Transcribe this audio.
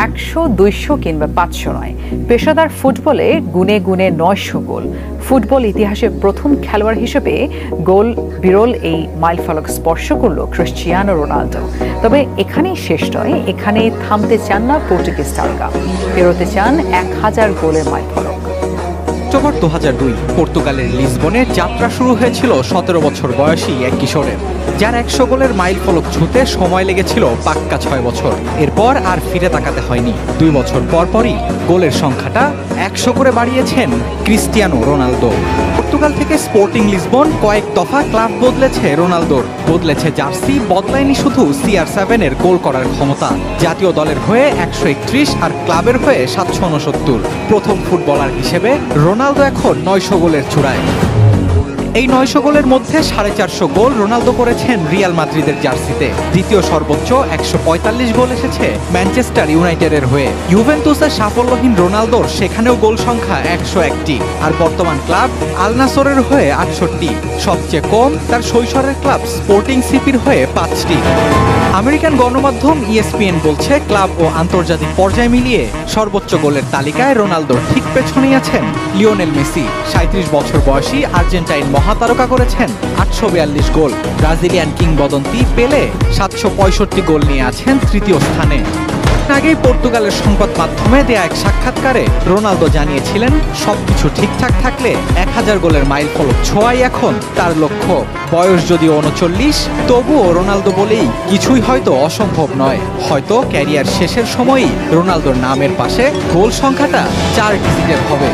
100, 200 কিংবা 500 নয়, পেশাদার ফুটবলে গুনে গুনে 900 গোল। ফুটবল ইতিহাসে প্রথম খেলোয়াড় হিসেবে গোল বিরল এই মাইলফলক স্পর্শ করল ক্রিস্টিয়ানো রোনালদো। তবে এখানেই শেষ নয়, এখানে থামতে চান না পর্তুগিজ তারকা, পেরোতে চান 1000 গোলের মাইলফলক। অক্টোবর 2002 পর্তুগালের লিসবনে যাত্রা শুরু হয়েছিল 17 বছর বয়সী এক কিশোরের, যার 100 গোলের মাইল ফলক ছুঁতে সময় লেগেছিল পাক্কা 6 বছর। এরপর আর ফিরে তাকাতে হয়নি। 2 বছর পরই গোলের সংখ্যাটা 100 করে বাড়িয়েছেন ক্রিস্টিয়ানো রোনালদো। পর্তুগাল থেকে স্পোর্টিং লিসবন কয়েক দফা ক্লাব বদলেছে রোনালদোর, বদলেছে জার্সি, বদলায়নি শুধু CR7 এর গোল করার ক্ষমতা। জাতীয় দলের হয়ে 131 আর ক্লাবের হয়ে 769। প্রথম ফুটবলার হিসেবে রোনালদো এখন 900 গোলের চূড়ায়। এই 900 গোলের মধ্যে 450 গোল রোনালদো করেছেন রিয়াল মাদ্রিদের জার্সিতে। দ্বিতীয় সর্বোচ্চ 145 গোল এসেছে ম্যানচেস্টার ইউনাইটেডের হয়ে। ইউভেন্তুসের সাফল্যহীন রোনালদোর সেখানেও গোল সংখ্যা 101টি, আর বর্তমান ক্লাব আল নাসরের হয়ে 68। সবচেয়ে কম তার শৈশবের ক্লাব স্পোর্টিং সিপির হয়ে 5টি। আমেরিকান গণমাধ্যম ESPN বলছে, ক্লাব ও আন্তর্জাতিক পর্যায় মিলিয়ে সর্বোচ্চ গোলের তালিকায় রোনালদোর ঠিক পেছনেই আছেন লিওনেল মেসি। 37 বছর বয়সী আর্জেন্টাইন মহাতারকা করেছেন 842 গোল। ব্রাজিলিয়ান কিংবদন্তি পেলে 765 গোল নিয়ে আছেন তৃতীয় স্থানে। আগেই পর্তুগালের সংবাদ মাধ্যমে দেয়া এক সাক্ষাৎকারে রোনালদো জানিয়েছিলেন, সবকিছু ঠিকঠাক থাকলে 1000 গোলের মাইল ফলক ছোঁয়াই এখন তার লক্ষ্য। বয়স যদিও 39, তবুও রোনালদো বলেই কিছুই হয়তো অসম্ভব নয়। হয়তো ক্যারিয়ার শেষের সময়ই রোনালদোর নামের পাশে গোল সংখ্যাটা 4 ডিজিটের হবে।